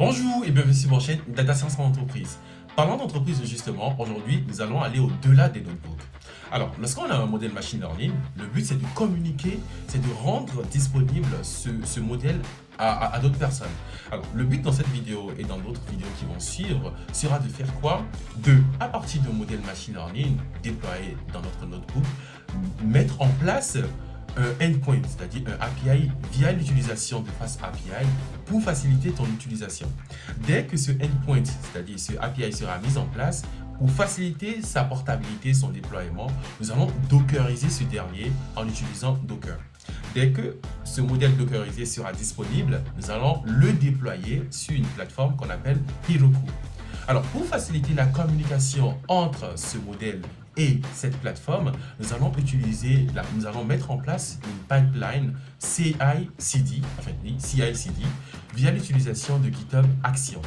Bonjour et bienvenue sur votre chaîne Data Science en entreprise. Parlant d'entreprise justement, aujourd'hui nous allons aller au-delà des notebooks. Alors, lorsqu'on a un modèle machine learning, le but c'est de communiquer, c'est de rendre disponible ce modèle à d'autres personnes. Alors, le but dans cette vidéo et dans d'autres vidéos qui vont suivre sera de faire quoi? À partir d'un modèle machine learning déployé dans notre notebook, mettre en place un endpoint, c'est-à-dire un API via l'utilisation de Fast API pour faciliter ton utilisation. Dès que ce endpoint, c'est-à-dire ce API sera mis en place, pour faciliter sa portabilité, son déploiement, nous allons dockeriser ce dernier en utilisant Docker. Dès que ce modèle dockerisé sera disponible, nous allons le déployer sur une plateforme qu'on appelle Heroku. Alors, pour faciliter la communication entre ce modèle et cette plateforme, nous allons mettre en place une pipeline CI/CD, via l'utilisation de GitHub Action.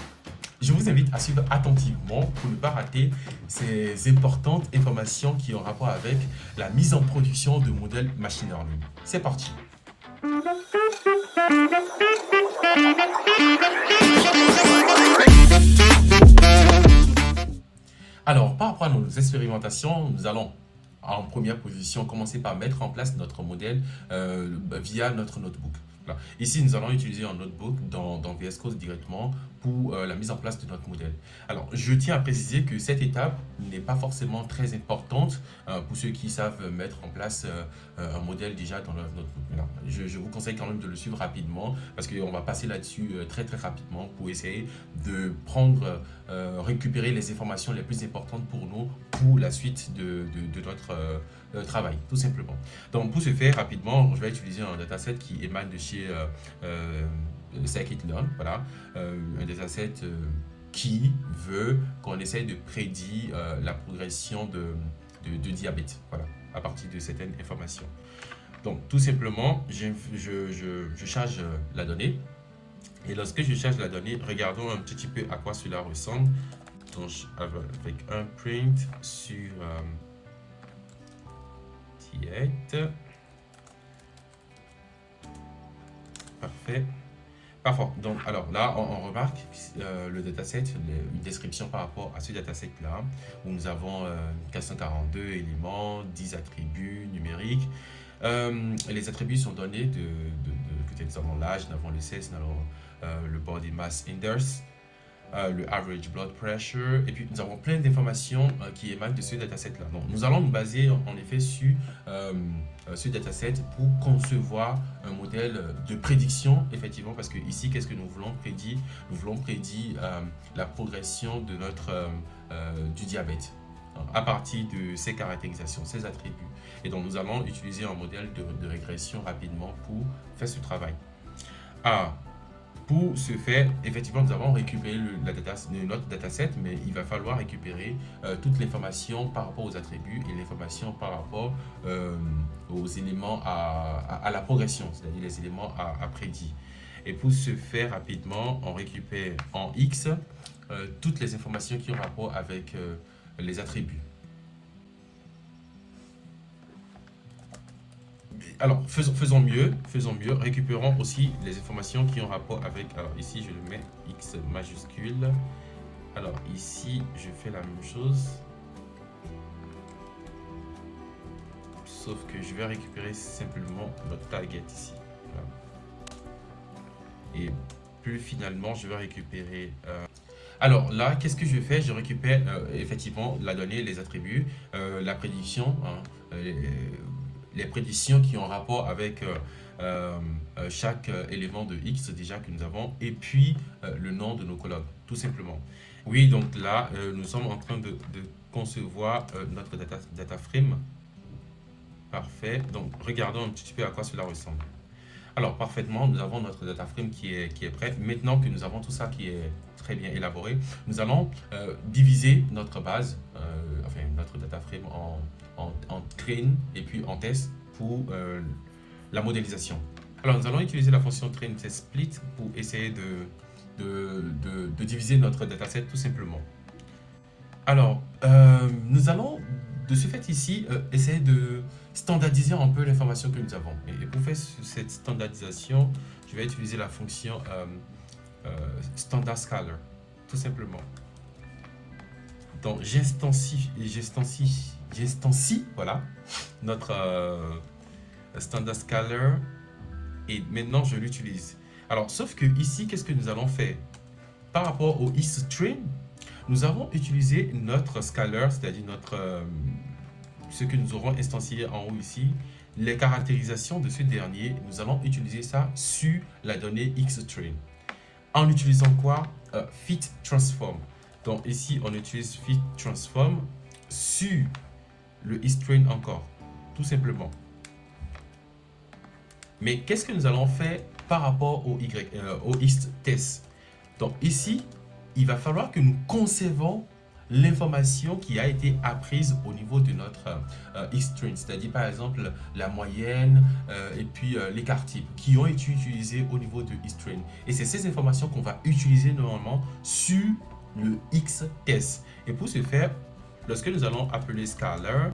Je vous invite à suivre attentivement pour ne pas rater ces importantes informations qui ont rapport avec la mise en production de modèles machine learning. C'est parti! Alors, par rapport à nos expérimentations, nous allons en première position commencer par mettre en place notre modèle via notre notebook. Voilà. Ici, nous allons utiliser un notebook dans VS Code directement pour la mise en place de notre modèle. Alors, je tiens à préciser que cette étape n'est pas forcément très importante pour ceux qui savent mettre en place un modèle déjà dans leur notebook. Voilà. Je vous conseille quand même de le suivre rapidement parce qu'on va passer là-dessus très rapidement pour essayer de récupérer les informations les plus importantes pour nous pour la suite de notre travail, tout simplement. Donc, pour ce faire, rapidement, je vais utiliser un dataset qui émane de chez Scikit-learn, voilà, un dataset qui veut qu'on essaye de prédire la progression de diabète, voilà, à partir de certaines informations. Donc, tout simplement, je charge la donnée. Et lorsque je charge la donnée, regardons un petit peu à quoi cela ressemble. Donc, avec un print sur diète. Parfait. Parfait. Donc, alors là, on remarque le dataset, une description par rapport à ce dataset-là, où nous avons 442 éléments, 10 attributs numériques. Les attributs sont donnés nous avons l'âge, nous avons le sexe, nous avons le body mass index, le average blood pressure, et puis nous avons plein d'informations qui émanent de ce dataset-là. Donc, nous allons nous baser en effet sur ce dataset pour concevoir un modèle de prédiction, effectivement, parce que ici, qu'est-ce que nous voulons prédire? Nous voulons prédire la progression de du diabète à partir de ces caractérisations, ces attributs. Et donc, nous allons utiliser un modèle de régression rapidement pour faire ce travail. Pour ce faire, effectivement, nous avons récupéré notre dataset, mais il va falloir récupérer toute l'information par rapport aux attributs et l'information par rapport aux éléments à la progression, c'est-à-dire les éléments à prédire. Et pour ce faire rapidement, on récupère en X toutes les informations qui ont rapport avec les attributs. Alors, faisons mieux, récupérons aussi les informations qui ont rapport avec, alors ici je le mets X majuscule, alors ici je fais la même chose, sauf que je vais récupérer simplement notre target ici, voilà. Et plus finalement je vais récupérer, alors là, qu'est-ce que je fais? Je récupère effectivement la donnée, les attributs, la prédiction, hein, les prédictions qui ont rapport avec chaque élément de X déjà que nous avons, et puis le nom de nos colonnes, tout simplement. Oui, donc là, nous sommes en train de concevoir notre data frame. Parfait. Donc, regardons un petit peu à quoi cela ressemble. Alors, parfaitement, nous avons notre data frame qui est prêt. Maintenant que nous avons tout ça qui est très bien élaboré, nous allons diviser notre base, enfin notre data frame en train et puis en test pour la modélisation. Alors, nous allons utiliser la fonction train test split pour essayer de diviser notre dataset tout simplement. Alors, nous allons de ce fait ici essayer de standardiser un peu l'information que nous avons. Et pour faire cette standardisation, je vais utiliser la fonction standard scalar, tout simplement. Donc, j'instancie, voilà, notre standard scalar et maintenant je l'utilise. Alors, sauf que ici, qu'est-ce que nous allons faire? Par rapport au isStream, nous avons utilisé notre scalar, c'est-à-dire ce que nous aurons instancié en haut ici, les caractérisations de ce dernier, nous allons utiliser ça sur la donnée xstring. En utilisant quoi? Fit transform. Donc ici, on utilise fit transform sur le isString encore, tout simplement. Mais qu'est-ce que nous allons faire par rapport au isTest? Donc ici, il va falloir que nous conservons l'information qui a été apprise au niveau de notre isString, c'est-à-dire par exemple la moyenne et puis l'écart type qui ont été utilisés au niveau de isString. Et c'est ces informations qu'on va utiliser normalement sur le xTest. Et pour ce faire, lorsque nous allons appeler scalar,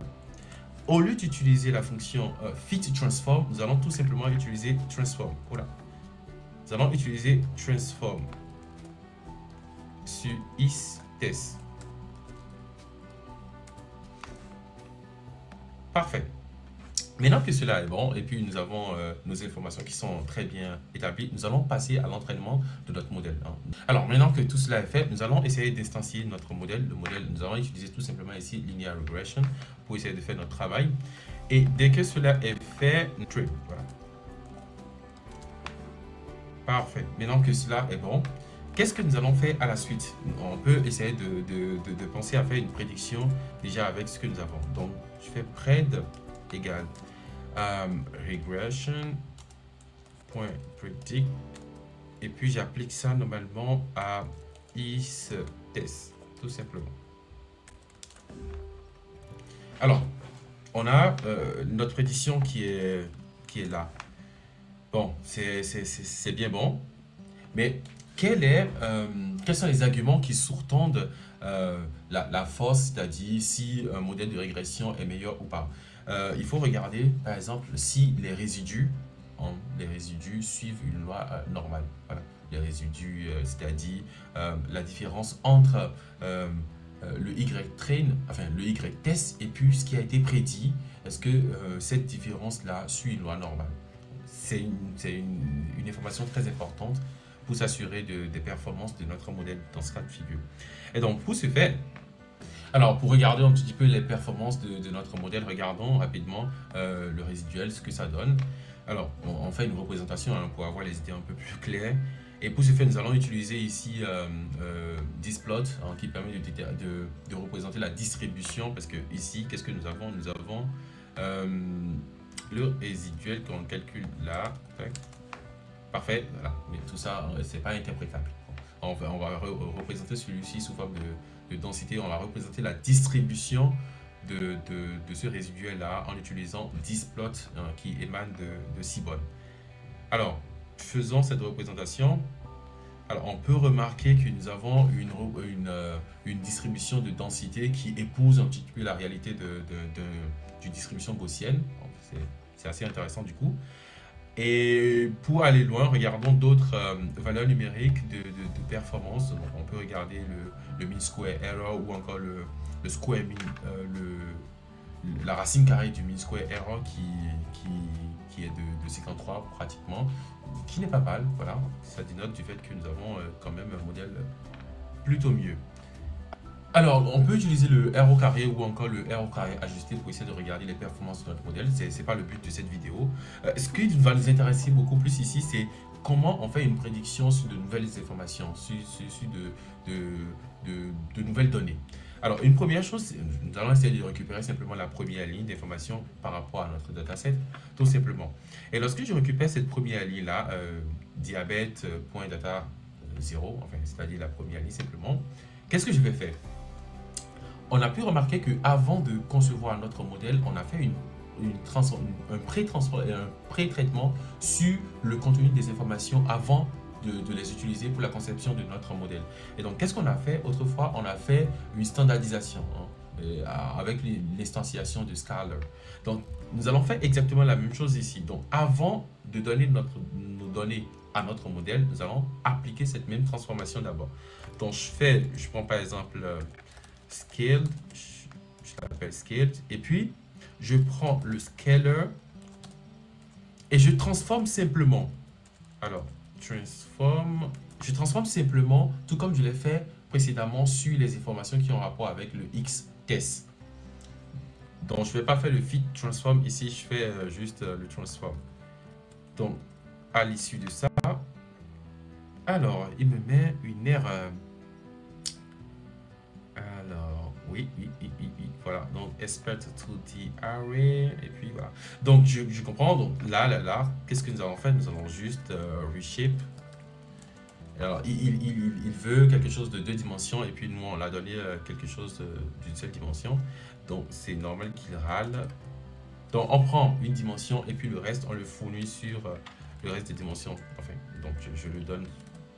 au lieu d'utiliser la fonction fit transform, nous allons tout simplement utiliser transform. Voilà. Nous allons utiliser transform sur isTest. Parfait. Maintenant que cela est bon, et puis nous avons nos informations qui sont très bien établies, nous allons passer à l'entraînement de notre modèle. Alors, maintenant que tout cela est fait, nous allons essayer d'instancier notre modèle. Le modèle, nous allons utiliser tout simplement ici Linear Regression pour essayer de faire notre travail. Et dès que cela est fait, voilà. Parfait. Maintenant que cela est bon, qu'est-ce que nous allons faire à la suite? On peut essayer de penser à faire une prédiction déjà avec ce que nous avons. Donc, je fais pred égale regression.predict et puis j'applique ça normalement à isTest, tout simplement. Alors, on a notre prédiction qui est là. Bon, c'est bien bon, mais quels sont les arguments qui sous-tendent la force, c'est-à-dire si un modèle de régression est meilleur ou pas? Il faut regarder, par exemple, si les résidus suivent une loi normale. Voilà. Les résidus, c'est-à-dire la différence entre le Y-train, enfin le Y-test et puis ce qui a été prédit. Est-ce que cette différence-là suit une loi normale? C'est une information très importante pour s'assurer des performances de notre modèle dans ce cas de figure. Et donc, pour ce faire, alors pour regarder un petit peu les performances de notre modèle, regardons rapidement le résiduel, ce que ça donne. Alors, on fait une représentation pour avoir les idées un peu plus claires. Et pour ce faire, nous allons utiliser ici displot qui permet de représenter la distribution. Parce que ici, qu'est-ce que nous avons? Nous avons le résiduel qu'on calcule là. Parfait, voilà. Mais tout ça, c'est pas interprétable. On va représenter celui-ci sous forme de densité. On va représenter la distribution de ce résiduel-là en utilisant displot qui émane de Seaborn. Alors, faisons cette représentation. Alors, on peut remarquer que nous avons une distribution de densité qui épouse un petit peu la réalité d'une distribution gaussienne. C'est assez intéressant du coup. Et pour aller loin, regardons d'autres valeurs numériques de performance. Donc, on peut regarder le mean square error ou encore le square mean, la racine carrée du mean square error qui est de 53 pratiquement, qui n'est pas mal. Voilà, ça dénote du fait que nous avons quand même un modèle plutôt mieux. Alors, on peut utiliser le R au carré ou encore le R au carré ajusté pour essayer de regarder les performances de notre modèle. Ce n'est pas le but de cette vidéo. Ce qui va nous intéresser beaucoup plus ici, c'est comment on fait une prédiction sur de nouvelles informations, sur de nouvelles données. Alors, une première chose, nous allons essayer de récupérer simplement la première ligne d'information par rapport à notre dataset, tout simplement. Et lorsque je récupère cette première ligne-là, diabète.data 0, enfin, c'est-à-dire la première ligne simplement, qu'est-ce que je vais faire? On a pu remarquer qu'avant de concevoir notre modèle, on a fait un pré-traitement sur le contenu des informations avant de les utiliser pour la conception de notre modèle. Et donc, qu'est-ce qu'on a fait? Autrefois, on a fait une standardisation avec l'instanciation de Scalar. Donc, nous allons faire exactement la même chose ici. Donc, avant de donner nos données à notre modèle, nous allons appliquer cette même transformation d'abord. Donc, je prends par exemple scaled, je l'appelle scaled, et puis je prends le scaler et je transforme simplement. Alors, je transforme simplement, tout comme je l'ai fait précédemment sur les informations qui ont rapport avec le X test. Donc, je ne vais pas faire le fit transform ici, je fais juste le transform. Donc, à l'issue de ça, alors, il me met une erreur. Alors, oui, voilà. Donc, expert to the array, et puis voilà. Donc, je comprends. Donc, là, qu'est-ce que nous allons faire? Nous allons juste reshape. Alors, il veut quelque chose de 2 dimensions, et puis nous, on l'a donné quelque chose d'une seule dimension. Donc, c'est normal qu'il râle. Donc, on prend une dimension, et puis le reste, on le fournit sur le reste des dimensions. Enfin, donc, je le donne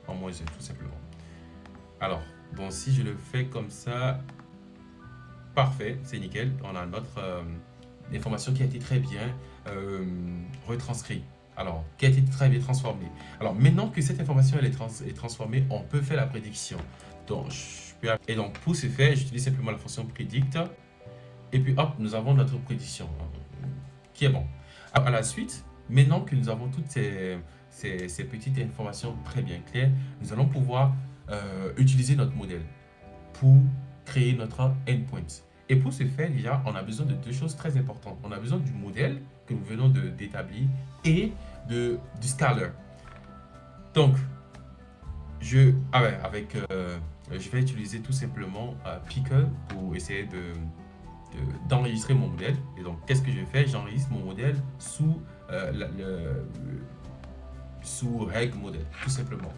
en moins tout simplement. Alors, bon, si je le fais comme ça, parfait, c'est nickel. On a notre information qui a été très bien retranscrite. Alors, qui a été très bien transformée. Alors, maintenant que cette information elle est transformée, on peut faire la prédiction. Donc, et donc, pour ce faire, j'utilise simplement la fonction predict. Et puis, hop, nous avons notre prédiction qui est bon. Alors, à la suite, maintenant que nous avons toutes ces petites informations très bien claires, nous allons pouvoir utiliser notre modèle pour créer notre endpoint. Et pour ce faire, déjà, on a besoin de 2 choses très importantes. On a besoin du modèle que nous venons d'établir et du scaler. Donc, je vais utiliser tout simplement Pickle pour essayer d'enregistrer mon modèle. Et donc, qu'est-ce que je fais? J'enregistre mon modèle sous reg modèle, tout simplement.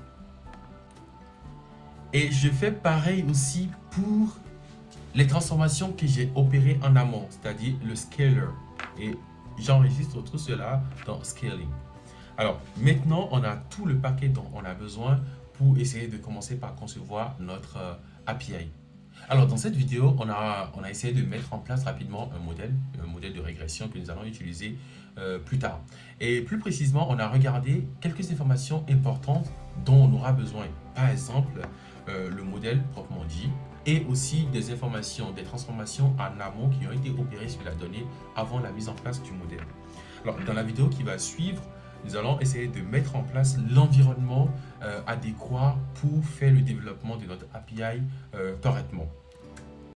Et je fais pareil aussi pour les transformations que j'ai opérées en amont, c'est-à-dire le scaler. Et j'enregistre tout cela dans Scaling. Alors, maintenant, on a tout le paquet dont on a besoin pour essayer de commencer par concevoir notre API. Alors, dans cette vidéo, on a essayé de mettre en place rapidement un modèle de régression que nous allons utiliser plus tard. Et plus précisément, on a regardé quelques informations importantes dont on aura besoin. Par exemple, le modèle proprement dit, et aussi des informations, des transformations en amont qui ont été opérées sur la donnée avant la mise en place du modèle. Alors, dans la vidéo qui va suivre, nous allons essayer de mettre en place l'environnement adéquat pour faire le développement de notre API correctement.